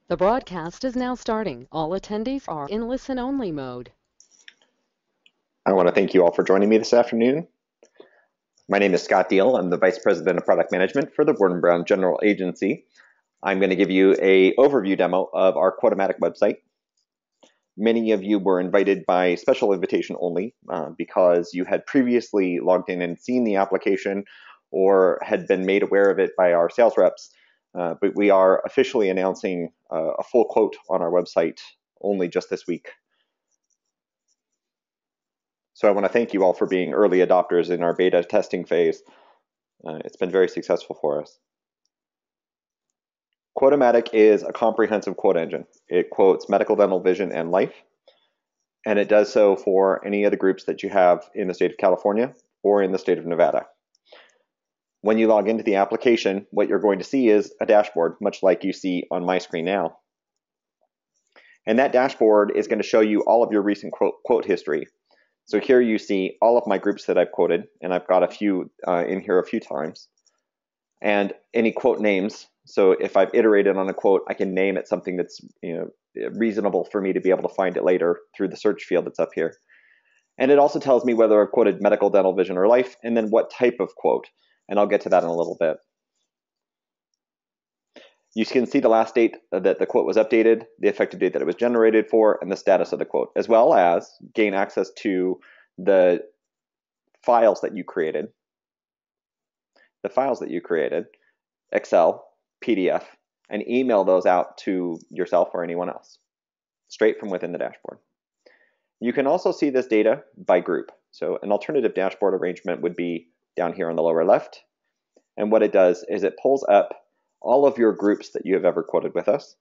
The broadcast is now starting. All attendees are in listen-only mode. I want to thank you all for joining me this afternoon. My name is Scott Diehl. I'm the Vice President of Product Management for the Ward & Brown General Agency. I'm going to give you an overview demo of our Quot-O-Matic website. Many of you were invited by special invitation only because you had previously logged in and seen the application or had been made aware of it by our sales reps. But we are officially announcing a full quote on our website only just this week. So I want to thank you all for being early adopters in our beta testing phase. It's been very successful for us. Quot-O-Matic is a comprehensive quote engine. It quotes medical, dental, vision, and life. And it does so for any of the groups that you have in the state of California or in the state of Nevada. When you log into the application, what you're going to see is a dashboard, much like you see on my screen now. And that dashboard is going to show you all of your recent quote history. So here you see all of my groups that I've quoted, and I've got a few in here a few times, and any quote names. So if I've iterated on a quote, I can name it something that's reasonable for me to be able to find it later through the search field that's up here. And it also tells me whether I've quoted medical, dental, vision, or life, and then what type of quote. And I'll get to that in a little bit. You can see the last date that the quote was updated, the effective date that it was generated for, and the status of the quote, as well as gain access to the files that you created. The files that you created, Excel, PDF, and email those out to yourself or anyone else, straight from within the dashboard. You can also see this data by group. So an alternative dashboard arrangement would be down here on the lower left. And what it does is it pulls up all of your groups that you have ever quoted with us,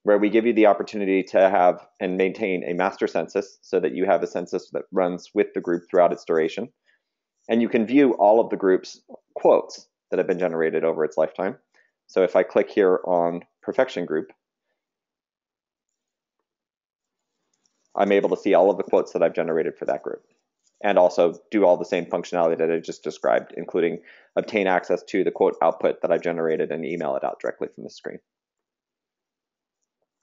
where we give you the opportunity to have and maintain a master census so that you have a census that runs with the group throughout its duration. And you can view all of the group's quotes that have been generated over its lifetime. So if I click here on Perfection Group, I'm able to see all of the quotes that I've generated for that group, and also do all the same functionality that I just described, including obtain access to the quote output that I've generated and email it out directly from the screen.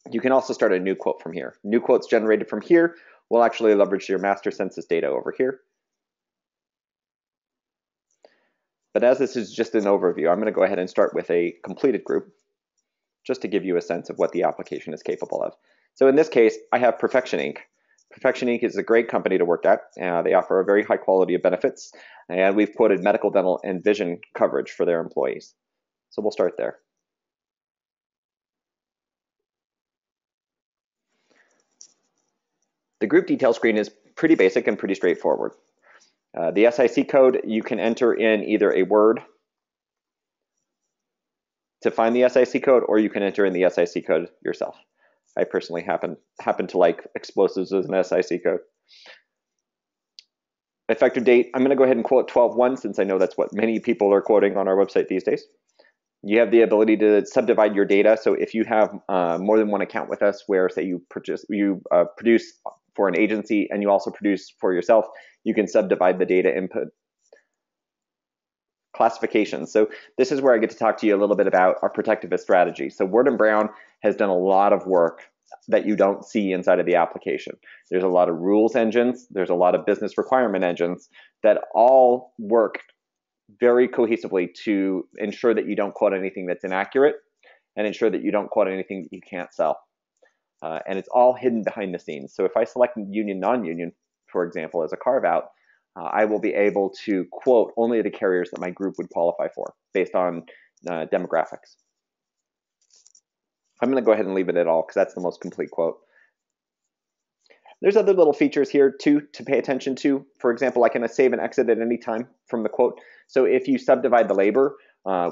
You can also start a new quote from here. New quotes generated from here will actually leverage your master census data over here. But as this is just an overview, I'm going to go ahead and start with a completed group, just to give you a sense of what the application is capable of. So in this case, I have Perfection Inc. Perfection Inc. is a great company to work at. They offer a very high quality of benefits, and we've quoted medical, dental, and vision coverage for their employees. So we'll start there. The group detail screen is pretty basic and pretty straightforward. The SIC code, you can enter in either a word to find the SIC code, or you can enter in the SIC code yourself. I personally happen to like explosives as an SIC code. Effective date, I'm going to go ahead and quote 12/1 since I know that's what many people are quoting on our website these days. You have the ability to subdivide your data. So if you have more than one account with us where, say, you produce for an agency and you also produce for yourself, you can subdivide the data input. Classifications. So this is where I get to talk to you a little bit about our protectivist strategy. So Ward & Brown has done a lot of work that you don't see inside of the application. There's a lot of rules engines. There's a lot of business requirement engines that all work very cohesively to ensure that you don't quote anything that's inaccurate and ensure that you don't quote anything that you can't sell. And it's all hidden behind the scenes. So if I select union, non-union, for example, as a carve-out, I will be able to quote only the carriers that my group would qualify for based on demographics. I'm going to go ahead and leave it at all because that's the most complete quote. There's other little features here too to pay attention to. For example, I can save and exit at any time from the quote. So if you subdivide the labor,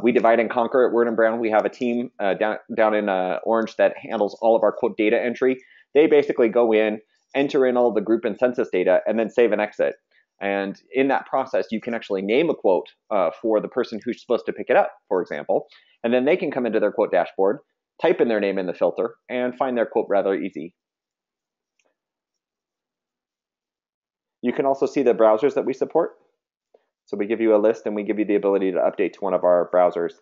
we divide and conquer at Ward & Brown. We have a team down in Orange that handles all of our quote data entry. They basically go in, enter in all the group and census data, and then save and exit. And in that process, you can actually name a quote for the person who's supposed to pick it up, for example, and then they can come into their quote dashboard, type in their name in the filter, and find their quote rather easy. You can also see the browsers that we support. So we give you a list and we give you the ability to update to one of our browsers.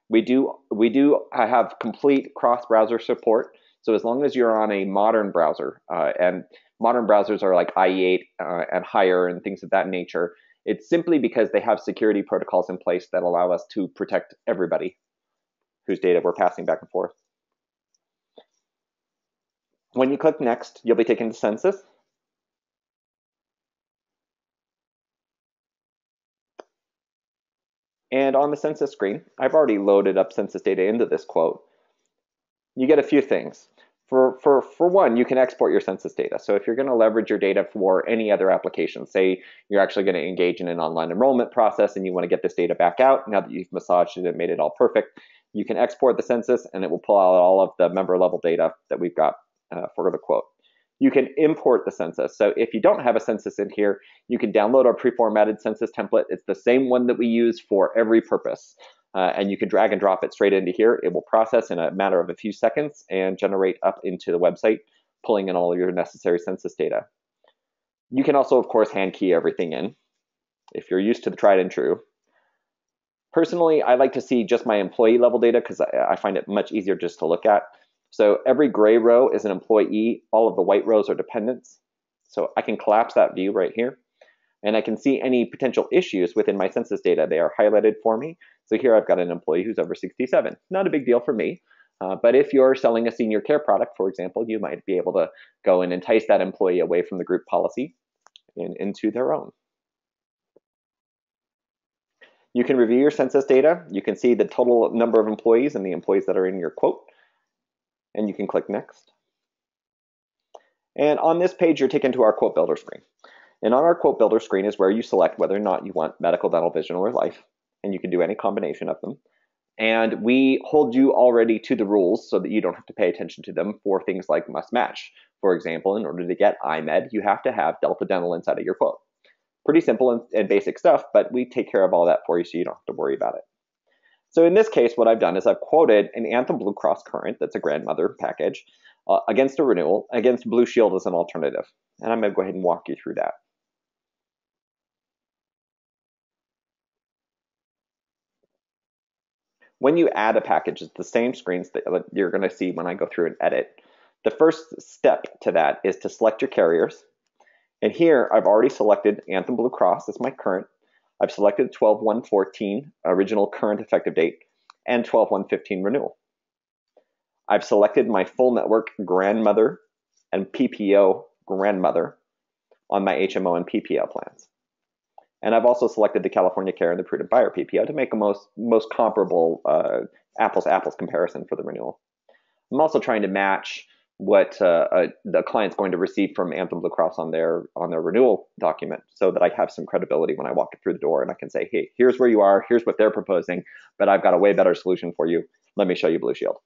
We do have complete cross-browser support. So as long as you're on a modern browser, and modern browsers are like IE8 and higher and things of that nature, it's simply because they have security protocols in place that allow us to protect everybody whose data we're passing back and forth. When you click Next, you'll be taken to Census. And on the Census screen, I've already loaded up census data into this quote. You get a few things. For one, you can export your census data. So if you're going to leverage your data for any other application, say you're actually going to engage in an online enrollment process and you want to get this data back out, now that you've massaged it and made it all perfect, you can export the census and it will pull out all of the member level data that we've got for the quote. You can import the census. So if you don't have a census in here, you can download our pre-formatted census template. It's the same one that we use for every purpose. And you can drag and drop it straight into here. It will process in a matter of a few seconds and generate up into the website, pulling in all of your necessary census data. You can also, of course, hand key everything in if you're used to the tried and true. Personally, I like to see just my employee level data because I find it much easier just to look at. So every gray row is an employee. All of the white rows are dependents. So I can collapse that view right here. And I can see any potential issues within my census data. They are highlighted for me. So here I've got an employee who's over 67. Not a big deal for me. But if you're selling a senior care product, for example, you might be able to go and entice that employee away from the group policy and into their own. You can review your census data. You can see the total number of employees and the employees that are in your quote. And you can click Next. And on this page, you're taken to our quote builder screen. And on our quote builder screen is where you select whether or not you want medical, dental, vision, or life. And you can do any combination of them. And we hold you already to the rules so that you don't have to pay attention to them for things like must match. For example, in order to get iMed, you have to have Delta Dental inside of your quote. Pretty simple and basic stuff, but we take care of all that for you so you don't have to worry about it. So in this case, what I've done is I've quoted an Anthem Blue Cross Current, that's a grandmother package, against a renewal, against Blue Shield as an alternative. And I'm going to go ahead and walk you through that. When you add a package, it's the same screens that you're going to see when I go through and edit. The first step to that is to select your carriers. And here I've already selected Anthem Blue Cross as my current. I've selected 12/1/14 original current effective date and 12/1/15 renewal. I've selected my full network grandmother and PPO grandmother on my HMO and PPO plans. And I've also selected the California Care and the Prudent Buyer PPO to make a most comparable apples to apples comparison for the renewal. I'm also trying to match what the client's going to receive from Anthem Blue Cross on their renewal document so that I have some credibility when I walk through the door and I can say, hey, here's where you are, here's what they're proposing, but I've got a way better solution for you. Let me show you Blue Shield.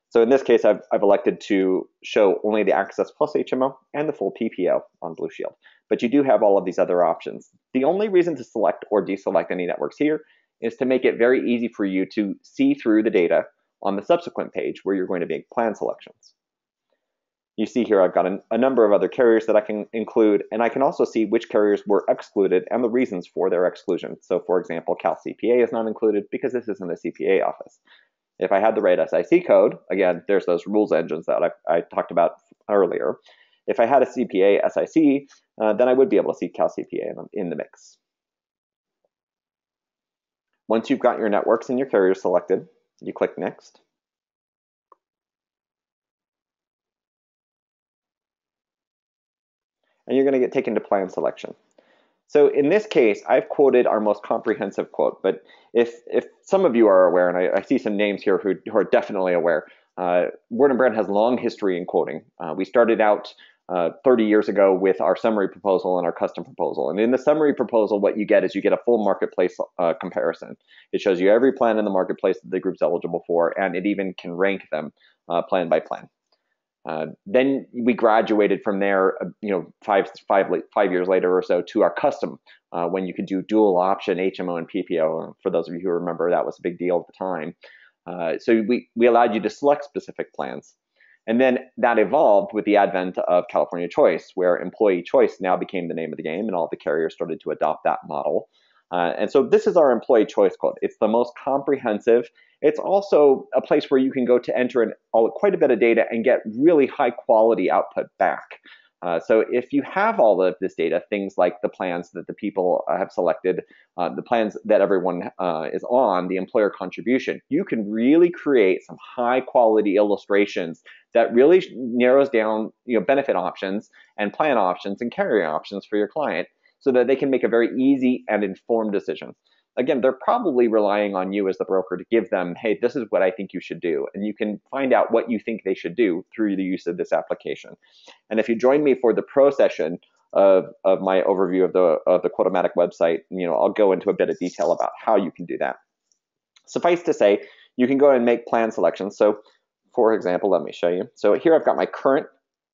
So in this case, I've elected to show only the Access Plus HMO and the full PPO on Blue Shield. But you do have all of these other options. The only reason to select or deselect any networks here is to make it very easy for you to see through the data on the subsequent page where you're going to make plan selections. You see here I've got a number of other carriers that I can include, and I can also see which carriers were excluded and the reasons for their exclusion. So for example, Cal CPA is not included because this isn't a CPA office. If I had the right SIC code, again, there's those rules engines that I talked about earlier. If I had a CPA SIC, then I would be able to see Cal CPA in the mix. Once you've got your networks and your carriers selected, you click Next. And you're going to get taken to plan selection. So in this case, I've quoted our most comprehensive quote, but if some of you are aware, and I see some names here who are definitely aware, Word & Brand has long history in quoting. We started out 30 years ago with our summary proposal and our custom proposal. And in the summary proposal, what you get is you get a full marketplace comparison. It shows you every plan in the marketplace that the group's eligible for, and it even can rank them plan by plan. Then we graduated from there, 5 years later or so, to our custom, when you could do dual option HMO and PPO. For those of you who remember, that was a big deal at the time. So we allowed you to select specific plans. And then that evolved with the advent of California Choice, where employee choice now became the name of the game, and all the carriers started to adopt that model. And so this is our employee choice quote. It's the most comprehensive. It's also a place where you can go to enter in quite a bit of data and get really high quality output back. So if you have all of this data, things like the plans that the people have selected, the plans that everyone is on, the employer contribution, you can really create some high quality illustrations that really narrows down benefit options and plan options and carrier options for your client so that they can make a very easy and informed decision. Again, they're probably relying on you as the broker to give them, hey, this is what I think you should do. And you can find out what you think they should do through the use of this application. And if you join me for the pro session of my overview of the Quot-O-Matic website, I'll go into a bit of detail about how you can do that. Suffice to say, you can go and make plan selections. So for example, let me show you. So here I've got my current,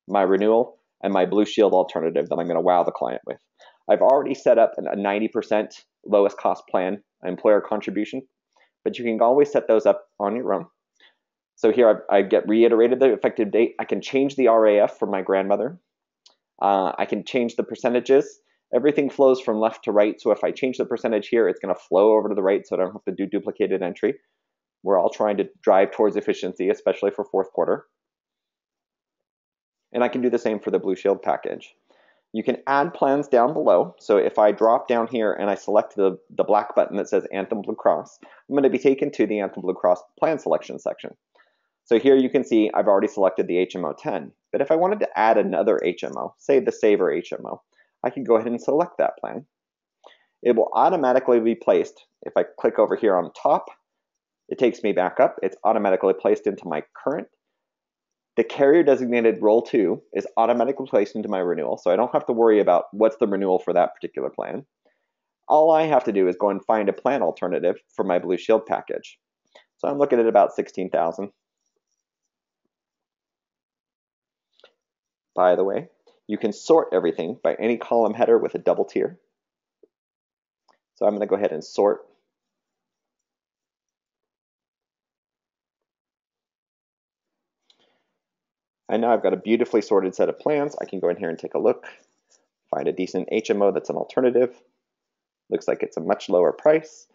my renewal, and my Blue Shield alternative that I'm going to wow the client with. I've already set up a 90% lowest cost plan employer contribution, but you can always set those up on your own. So here I get reiterated the effective date. I can change the RAF for my grandmother. I can change the percentages. Everything flows from left to right. So if I change the percentage here, it's going to flow over to the right so I don't have to do duplicated entry. We're all trying to drive towards efficiency, especially for fourth quarter. And I can do the same for the Blue Shield package. You can add plans down below. So if I drop down here and I select the black button that says Anthem Blue Cross, I'm going to be taken to the Anthem Blue Cross plan selection section. So here you can see I've already selected the HMO 10. But if I wanted to add another HMO, say the Saver HMO, I can go ahead and select that plan. It will automatically be placed. If I click over here on top, it takes me back up. It's automatically placed into my current. The carrier designated role 2 is automatically placed into my renewal, so I don't have to worry about what's the renewal for that particular plan. All I have to do is go and find a plan alternative for my Blue Shield package. So I'm looking at about $16,000. By the way, you can sort everything by any column header with a double tier. So I'm going to go ahead and sort. And now I've got a beautifully sorted set of plans. I can go in here and take a look, find a decent HMO that's an alternative. Looks like it's a much lower price.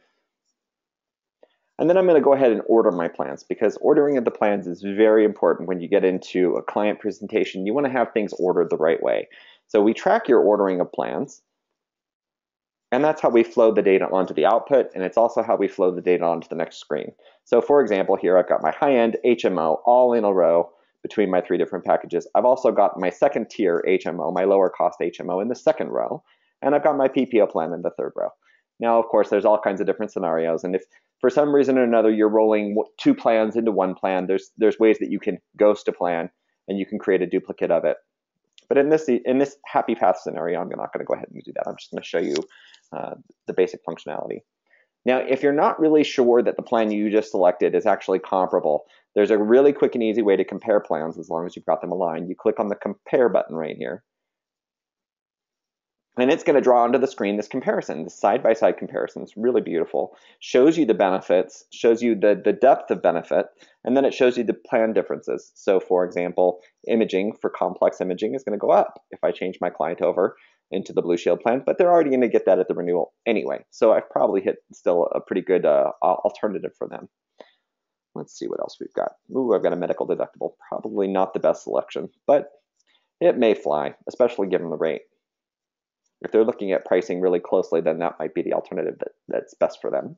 And then I'm going to go ahead and order my plans, because ordering of the plans is very important when you get into a client presentation. You want to have things ordered the right way. So we track your ordering of plans, and that's how we flow the data onto the output, and it's also how we flow the data onto the next screen. So for example, here I've got my high-end HMO all in a row between my 3 different packages. I've also got my second tier HMO, my lower cost HMO in the second row, and I've got my PPO plan in the third row. Now, of course, there's all kinds of different scenarios, and if for some reason or another you're rolling 2 plans into one plan, there's ways that you can ghost a plan and you can create a duplicate of it. But in this happy path scenario, I'm not going to go ahead and do that. I'm just going to show you the basic functionality. Now, if you're not really sure that the plan you just selected is actually comparable, there's a really quick and easy way to compare plans as long as you've got them aligned. You click on the compare button right here. And it's going to draw onto the screen this comparison, this side-by-side comparison. It's really beautiful. Shows you the benefits, shows you the depth of benefit, and then it shows you the plan differences. So for example, imaging for complex imaging is going to go up if I change my client over into the Blue Shield plan, but they're already going to get that at the renewal anyway. So I've probably hit still a pretty good alternative for them. Let's see what else we've got. Ooh, I've got a medical deductible. Probably not the best selection, but it may fly, especially given the rate. If they're looking at pricing really closely, then that might be the alternative that's best for them.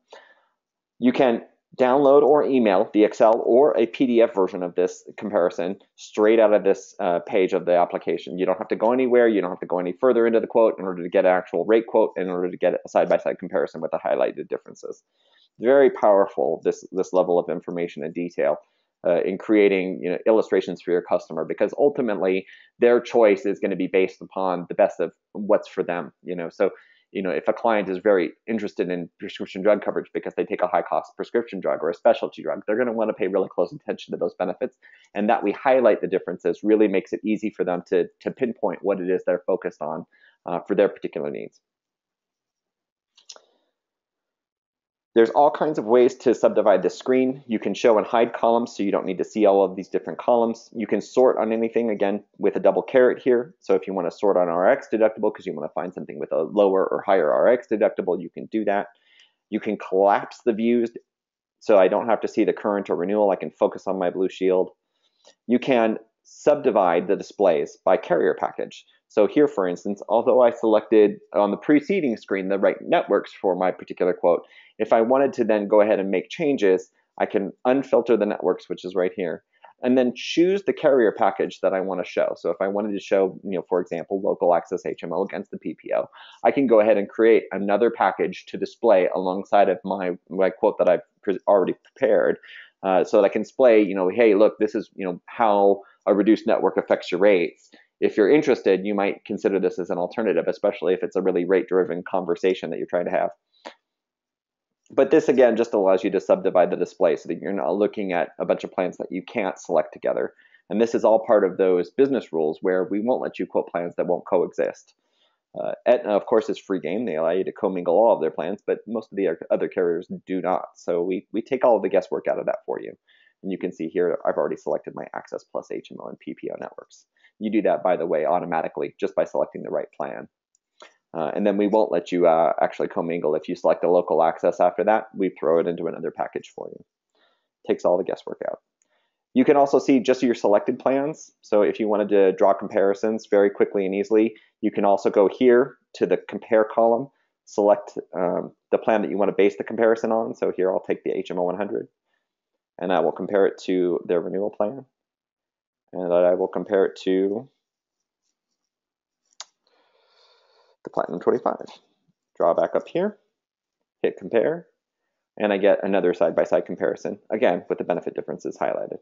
You can download or email the Excel or a PDF version of this comparison straight out of this page of the application. You don't have to go anywhere. You don't have to go any further into the quote in order to get an actual rate quote, in order to get a side-by-side comparison with the highlighted differences. Very powerful, this level of information and detail in creating illustrations for your customer, because ultimately their choice is going to be based upon the best of what's for them. So if a client is very interested in prescription drug coverage because they take a high-cost prescription drug or a specialty drug, they're going to want to pay really close attention to those benefits, and that we highlight the differences really makes it easy for them to pinpoint what it is they're focused on for their particular needs. There's all kinds of ways to subdivide the screen. You can show and hide columns, so you don't need to see all of these different columns. You can sort on anything, again, with a double caret here. So if you want to sort on RX deductible because you want to find something with a lower or higher RX deductible, you can do that. You can collapse the views, so I don't have to see the current or renewal. I can focus on my blue shield. You can subdivide the displays by carrier package. So here, for instance, although I selected on the preceding screen the right networks for my particular quote, if I wanted to then go ahead and make changes, I can unfilter the networks, which is right here, and then choose the carrier package that I want to show. So if I wanted to show, for example, local access HMO against the PPO, I can go ahead and create another package to display alongside of my quote that I've already prepared, so that I can display, hey, look, this is, how a reduced network affects your rates. If you're interested, you might consider this as an alternative, especially if it's a really rate-driven conversation that you're trying to have. But this, again, just allows you to subdivide the display so that you're not looking at a bunch of plans that you can't select together. And this is all part of those business rules where we won't let you quote plans that won't coexist. Aetna, of course, is free game. They allow you to commingle all of their plans, but most of the other carriers do not. So we take all of the guesswork out of that for you. And you can see here, I've already selected my Access Plus HMO and PPO networks. You do that, by the way, automatically, just by selecting the right plan. And then we won't let you actually commingle. If you select a local access after that, we throw it into another package for you. Takes all the guesswork out. You can also see just your selected plans. So if you wanted to draw comparisons very quickly and easily, you can also go here to the compare column, select the plan that you want to base the comparison on. So here I'll take the HMO 100, and I will compare it to their renewal plan. And I will compare it to the Platinum 25. Draw back up here, hit compare, and I get another side-by-side comparison, again, with the benefit differences highlighted.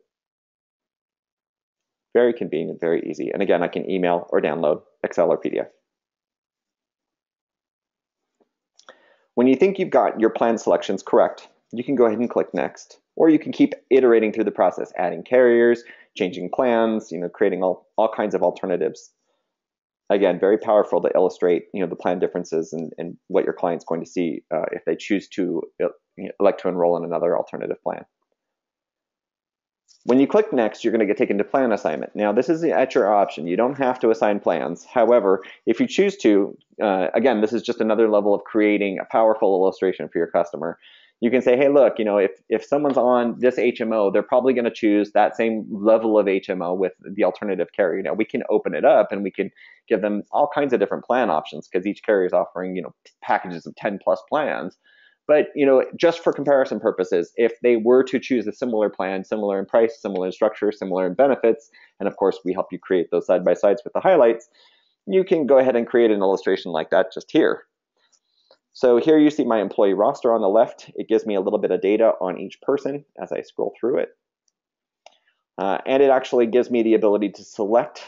Very convenient, very easy. And again, I can email or download Excel or PDF. When you think you've got your plan selections correct, you can go ahead and click Next, or you can keep iterating through the process, adding carriers, changing plans, creating all kinds of alternatives. Again, very powerful to illustrate, the plan differences and what your client's going to see if they choose to elect to enroll in another alternative plan. When you click Next, you're going to get taken to plan assignment. Now, this is at your option. You don't have to assign plans. However, if you choose to, again, this is just another level of creating a powerful illustration for your customer. You can say, hey, look, if someone's on this HMO, they're probably going to choose that same level of HMO with the alternative carrier. Now, we can open it up and we can give them all kinds of different plan options because each carrier is offering, packages of 10 plus plans. But, just for comparison purposes, if they were to choose a similar plan, similar in price, similar in structure, similar in benefits, and of course, we help you create those side-by-sides with the highlights, you can go ahead and create an illustration like that just here. So here you see my employee roster on the left. It gives me a little bit of data on each person as I scroll through it. And it actually gives me the ability to select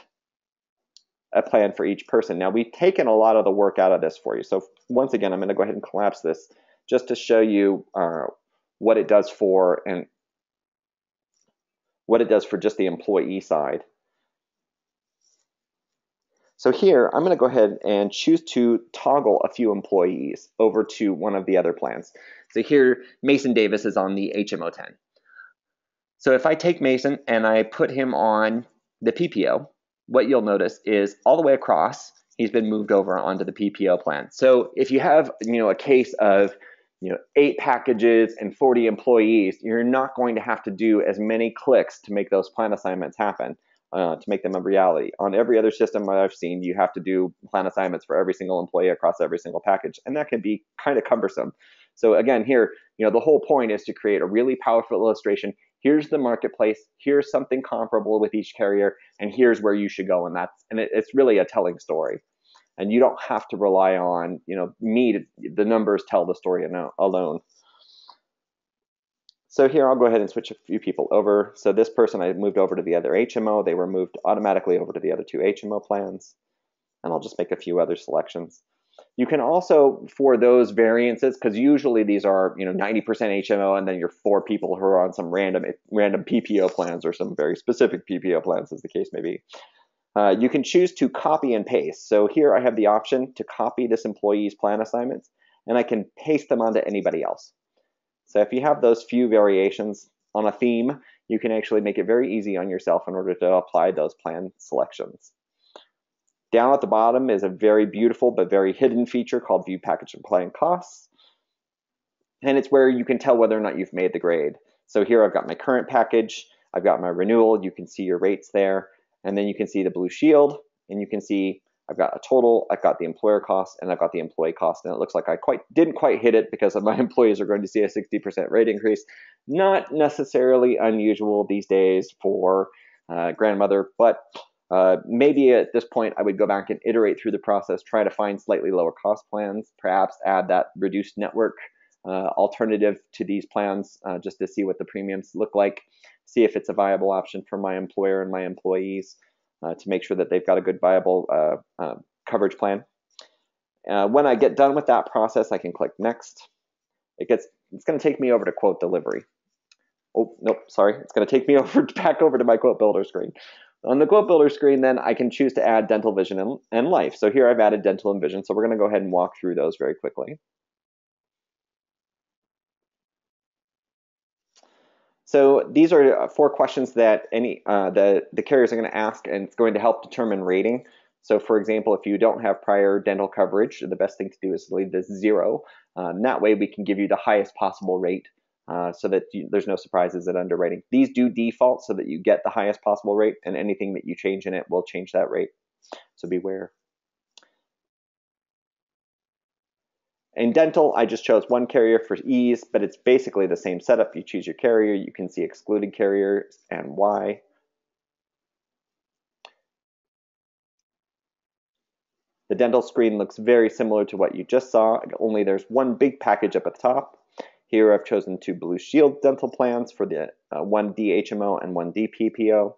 a plan for each person. Now, we've taken a lot of the work out of this for you. So once again, I'm going to go ahead and collapse this just to show you what it does for just the employee side. So here, I'm going to go ahead and choose to toggle a few employees over to one of the other plans. So here, Mason Davis is on the HMO 10. So if I take Mason and I put him on the PPO, what you'll notice is all the way across, he's been moved over onto the PPO plan. So if you have, a case of 8 packages and 40 employees, you're not going to have to do as many clicks to make those plan assignments happen, to make them a reality. On every other system I've seen, you have to do plan assignments for every single employee across every single package, and that can be kind of cumbersome. So again, here, the whole point is to create a really powerful illustration. Here's the marketplace, here's something comparable with each carrier, and here's where you should go, and it's really a telling story. And you don't have to rely on, the numbers tell the story alone. So here, I'll go ahead and switch a few people over. So this person I moved over to the other HMO. They were moved automatically over to the other 2 HMO plans. And I'll just make a few other selections. You can also, for those variances, because usually these are 90% HMO, and then you're 4 people who are on some random PPO plans or some very specific PPO plans, as the case may be. You can choose to copy and paste. So here I have the option to copy this employee's plan assignments, and I can paste them onto anybody else. So if you have those few variations on a theme, you can actually make it very easy on yourself in order to apply those plan selections. Down at the bottom is a very beautiful but very hidden feature called View Package and Plan Costs. And it's where you can tell whether or not you've made the grade. So here I've got my current package, I've got my renewal, you can see your rates there, and then you can see the blue shield, and you can see I've got a total, I've got the employer cost, and I've got the employee cost, and it looks like I didn't quite hit it because my employees are going to see a 60% rate increase. Not necessarily unusual these days for grandmother, but maybe at this point I would go back and iterate through the process, try to find slightly lower cost plans, perhaps add that reduced network alternative to these plans just to see what the premiums look like, see if it's a viable option for my employer and my employees to make sure that they've got a good viable coverage plan. When I get done with that process, I can click next. It's going to take me over to quote delivery. Oh, nope, sorry. It's going to take me back over to my quote builder screen. On the quote builder screen, then I can choose to add dental, vision, and life. So here I've added dental and vision. So we're going to go ahead and walk through those very quickly. So these are 4 questions that the carriers are going to ask, and it's going to help determine rating. So for example, if you don't have prior dental coverage, the best thing to do is leave this 0. That way we can give you the highest possible rate so that there's no surprises at underwriting. These do default so that you get the highest possible rate, and anything that you change in it will change that rate. So beware. In dental, I just chose one carrier for ease, but it's basically the same setup. You choose your carrier, you can see excluded carriers and why. The dental screen looks very similar to what you just saw, only there's one big package up at the top. Here I've chosen 2 Blue Shield dental plans for the one DHMO and one DPPO.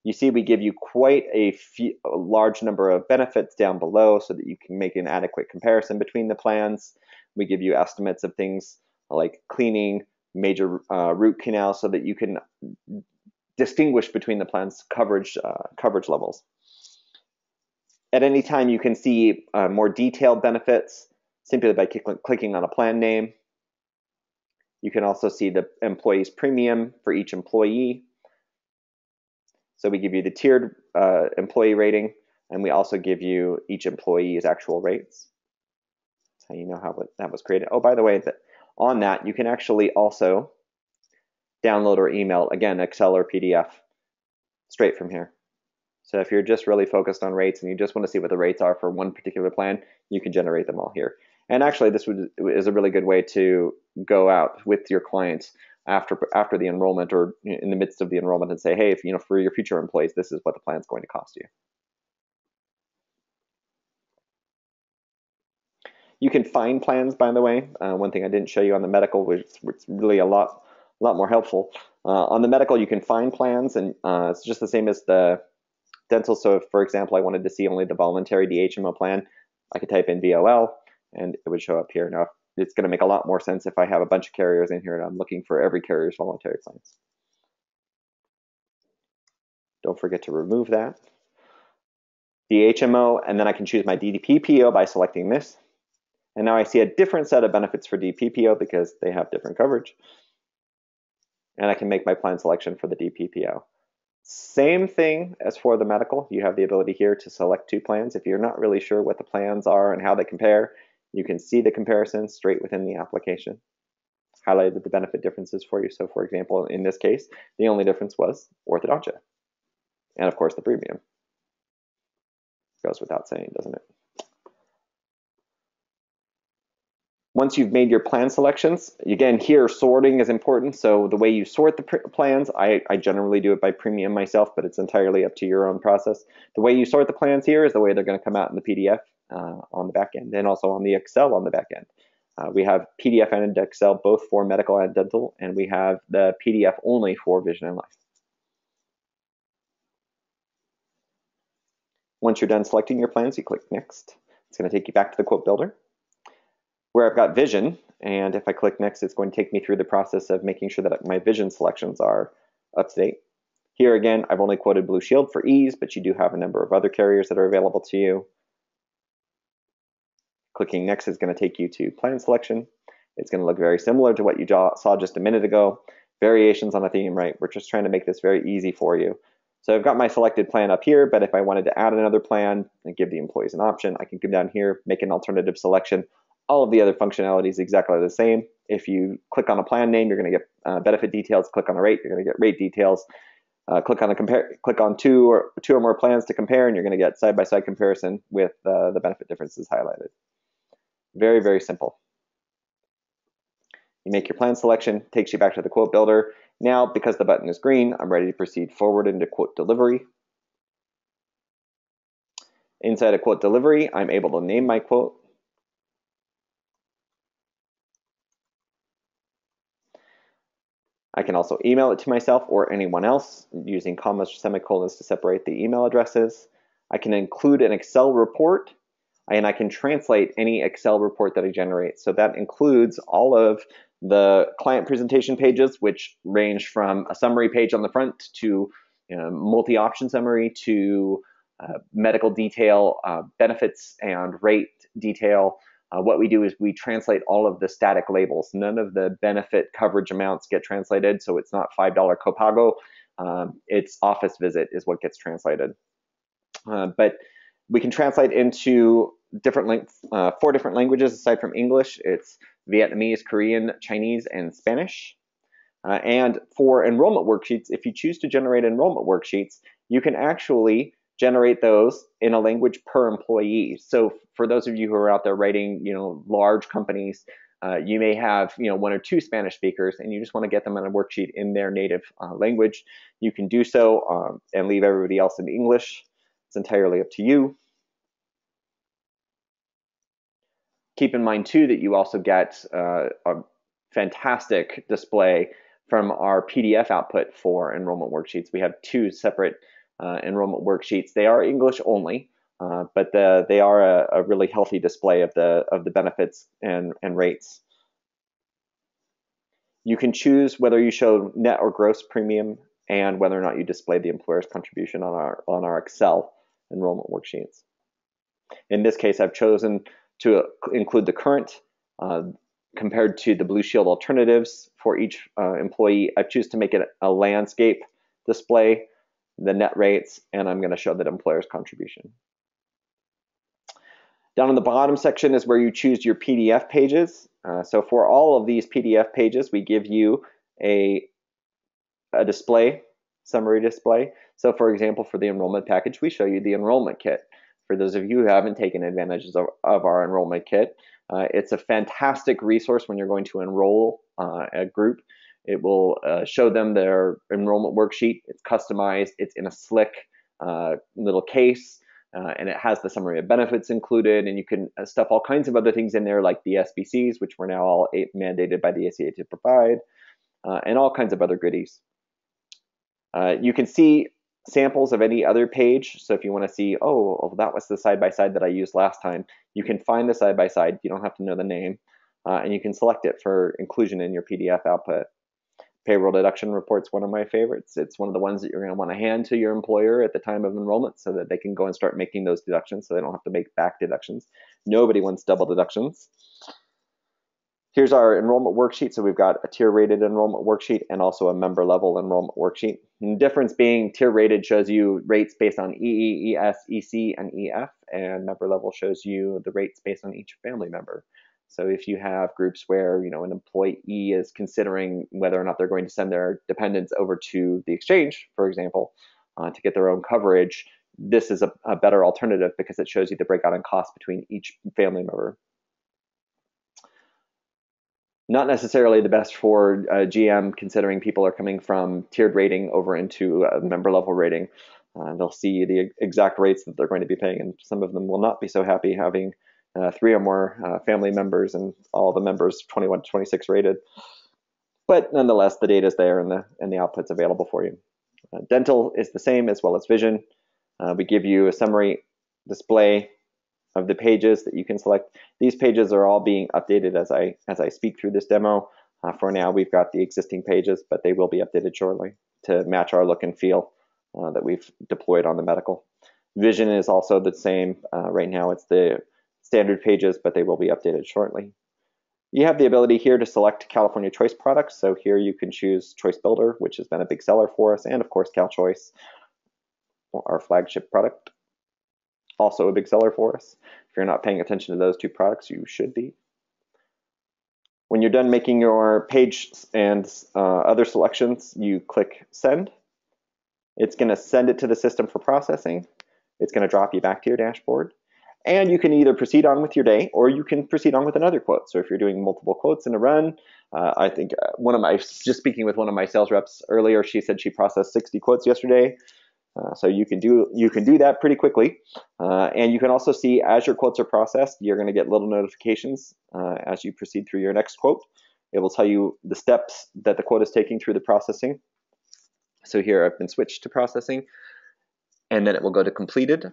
You see we give you quite a large number of benefits down below so that you can make an adequate comparison between the plans. We give you estimates of things like cleaning, major root canal, so that you can distinguish between the plans' coverage levels. At any time you can see more detailed benefits simply by clicking on a plan name. You can also see the employee's premium for each employee. So we give you the tiered employee rating, and we also give you each employee's actual rates. That's how you know how that was created. Oh, by the way, on that, you can actually also download or email, again, Excel or PDF, straight from here. So if you're just really focused on rates and you just want to see what the rates are for one particular plan, you can generate them all here. And actually, this is a really good way to go out with your clients after the enrollment or in the midst of the enrollment and say, hey, if for your future employees, this is what the plan's going to cost you. You can find plans, by the way. One thing I didn't show you on the medical, which is really a lot more helpful. On the medical, you can find plans, and it's just the same as the dental. So if, for example, I wanted to see only the voluntary DHMO plan, I could type in VOL, and it would show up here. Now, it's going to make a lot more sense if I have a bunch of carriers in here and I'm looking for every carrier's voluntary plans. Don't forget to remove that. DHMO, and then I can choose my DPPO by selecting this. And now I see a different set of benefits for DPPO because they have different coverage. And I can make my plan selection for the DPPO. Same thing as for the medical. You have the ability here to select 2 plans. If you're not really sure what the plans are and how they compare, you can see the comparison straight within the application. Highlighted the benefit differences for you. So for example, in this case, the only difference was orthodontia. And of course the premium. Goes without saying, doesn't it? Once you've made your plan selections, again, here sorting is important. So the way you sort the plans, I generally do it by premium myself, but it's entirely up to your own process. The way you sort the plans here is the way they're going to come out in the PDF on the back end, and also on the Excel on the back end. We have PDF and Excel both for medical and dental, and we have the PDF only for vision and life. Once you're done selecting your plans, you click next. It's going to take you back to the quote builder, where I've got vision, and if I click next, it's going to take me through the process of making sure that my vision selections are up to date. Here again, I've only quoted Blue Shield for ease, but you do have a number of other carriers that are available to you. Clicking next is going to take you to plan selection, It's going to look very similar to what you saw just a minute ago. Variations on a theme, right? We're just trying to make this very easy for you. So I've got my selected plan up here, but if I wanted to add another plan and give the employees an option, I can come down here, make an alternative selection. All of the other functionality is exactly the same. If you click on a plan name, you're going to get benefit details. Click on a rate, you're going to get rate details. Click on two or more plans to compare, and you're going to get side-by-side comparison with the benefit differences highlighted. Very, very simple. You make your plan selection, takes you back to the quote builder. Now, because the button is green, I'm ready to proceed forward into quote delivery. Inside of quote delivery, I'm able to name my quote. I can also email it to myself or anyone else using commas or semicolons to separate the email addresses. I can include an Excel report, and I can translate any Excel report that I generate. So that includes all of the client presentation pages, which range from a summary page on the front to multi-option summary to medical detail, benefits and rate detail. What we do is we translate all of the static labels. None of the benefit coverage amounts get translated, so it's not $5 copago. It's office visit is what gets translated. But we can translate into different 4 different languages aside from English. It's Vietnamese, Korean, Chinese, and Spanish. And for enrollment worksheets, if you choose to generate enrollment worksheets, you can actually generate those in a language per employee. So for those of you who are out there writing, large companies, you may have, 1 or 2 Spanish speakers, and you just want to get them on a worksheet in their native language. You can do so and leave everybody else in English. It's entirely up to you. Keep in mind, too, that you also get a fantastic display from our PDF output for enrollment worksheets. We have 2 separate enrollment worksheets. They are English only, but they are a really healthy display of the benefits and rates. You can choose whether you show net or gross premium and whether or not you display the employer's contribution on our Excel enrollment worksheets. In this case, I've chosen to include the current compared to the Blue Shield alternatives for each employee. I choose to make it a landscape display, the net rates, and I'm going to show that employer's contribution. Down in the bottom section is where you choose your PDF pages. So for all of these PDF pages, we give you a display, summary display. So for example, for the enrollment package, we show you the enrollment kit. For those of you who haven't taken advantage of our enrollment kit, it's a fantastic resource when you're going to enroll a group. It will show them their enrollment worksheet. It's customized. It's in a slick little case, and it has the summary of benefits included. And you can stuff all kinds of other things in there, like the SBCs, which we're now all mandated by the ACA to provide, and all kinds of other goodies. You can see samples of any other page. So if you want to see, oh, that was the side-by-side that I used last time, you can find the side-by-side. You don't have to know the name, and you can select it for inclusion in your PDF output. Payroll deduction report's one of my favorites. It's one of the ones that you're going to want to hand to your employer at the time of enrollment so that they can go and start making those deductions so they don't have to make back deductions. Nobody wants double deductions. Here's our enrollment worksheet. So we've got a tier rated enrollment worksheet and also a member level enrollment worksheet. And the difference being tier rated shows you rates based on EE, ES, EC, and EF, and member level shows you the rates based on each family member. So if you have groups where an employee is considering whether or not they're going to send their dependents over to the exchange, for example, to get their own coverage, this is a better alternative because it shows you the breakout in cost between each family member. Not necessarily the best for GM, considering people are coming from tiered rating over into a member level rating. They'll see the exact rates that they're going to be paying, and some of them will not be so happy having 3 or more family members and all the members 21 to 26 rated. But nonetheless, the data is there and the output's available for you. Dental is the same as well as vision. We give you a summary display of the pages that you can select. These pages are all being updated as I speak through this demo. For now, we've got the existing pages, but they will be updated shortly to match our look and feel that we've deployed on the medical. Vision is also the same. Right now, it's the standard pages, but they will be updated shortly. You have the ability here to select California Choice products. So here you can choose Choice Builder, which has been a big seller for us, and of course CalChoice, our flagship product, also a big seller for us. If you're not paying attention to those two products, you should be. When you're done making your page and other selections, you click Send. It's going to send it to the system for processing. It's going to drop you back to your dashboard. And you can either proceed on with your day, or you can proceed on with another quote. So if you're doing multiple quotes in a run, I think just speaking with one of my sales reps earlier, she said she processed 60 quotes yesterday. So you can do that pretty quickly. And you can also see as your quotes are processed, you're going to get little notifications as you proceed through your next quote. It will tell you the steps that the quote is taking through the processing. So here I've been switched to processing, and then it will go to completed.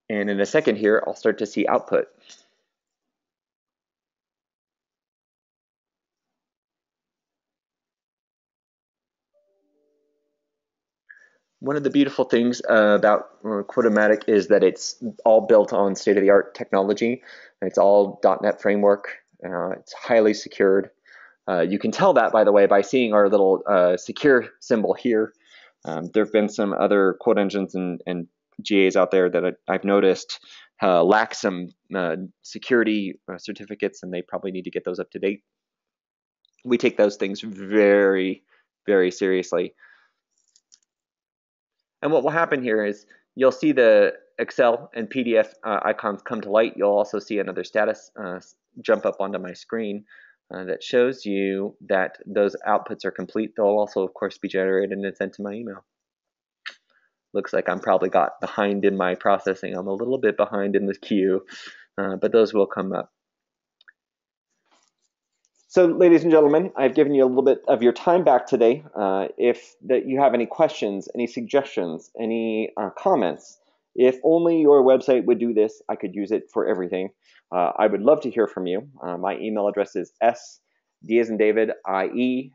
And in a second here, I'll start to see output. One of the beautiful things about Quot-O-Matic is that it's all built on state-of-the-art technology. It's all .NET framework. It's highly secured. You can tell that, by the way, by seeing our little secure symbol here. There have been some other quote engines and GAs out there that I've noticed lack some security certificates, and they probably need to get those up to date. We take those things very, very seriously. And what will happen here is you'll see the Excel and PDF icons come to light. You'll also see another status jump up onto my screen that shows you that those outputs are complete. They'll also, of course, be generated and sent to my email. Looks like I'm probably got behind in my processing. I'm a little bit behind in the queue, but those will come up. So, ladies and gentlemen, I've given you a little bit of your time back today. If you have any questions, any suggestions, any comments, if only your website would do this, I could use it for everything. I would love to hear from you. My email address is D as in David, IEHL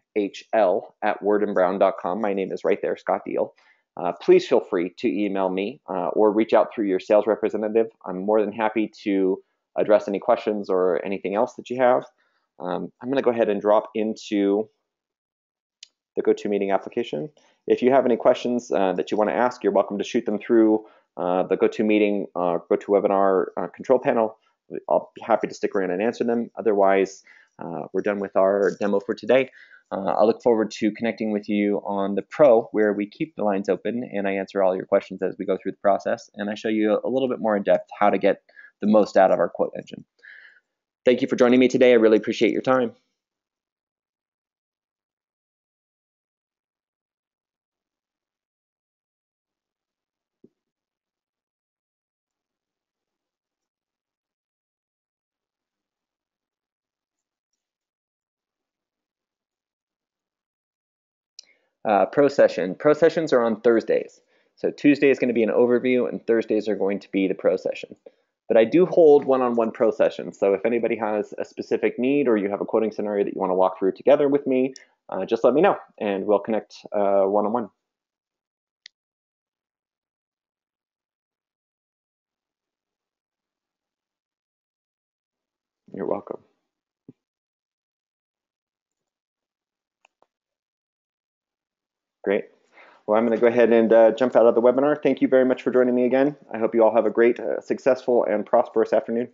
@wordandbrown.com. My name is right there, Scott Diehl. Please feel free to email me or reach out through your sales representative. I'm more than happy to address any questions or anything else that you have. I'm going to go ahead and drop into the GoToMeeting application. If you have any questions that you want to ask, you're welcome to shoot them through the GoToMeeting, GoToWebinar control panel. I'll be happy to stick around and answer them. Otherwise, we're done with our demo for today. I look forward to connecting with you on the Pro, where we keep the lines open and I answer all your questions as we go through the process. And I show you a little bit more in depth how to get the most out of our quote engine. Thank you for joining me today. I really appreciate your time. Pro session. Pro sessions are on Thursdays. So Tuesday is going to be an overview and Thursdays are going to be the pro session. But I do hold one-on-one pro sessions. So if anybody has a specific need or you have a quoting scenario that you want to walk through together with me, just let me know and we'll connect one-on-one. You're welcome. Great. Well, I'm going to go ahead and jump out of the webinar. Thank you very much for joining me again. I hope you all have a great, successful, and prosperous afternoon.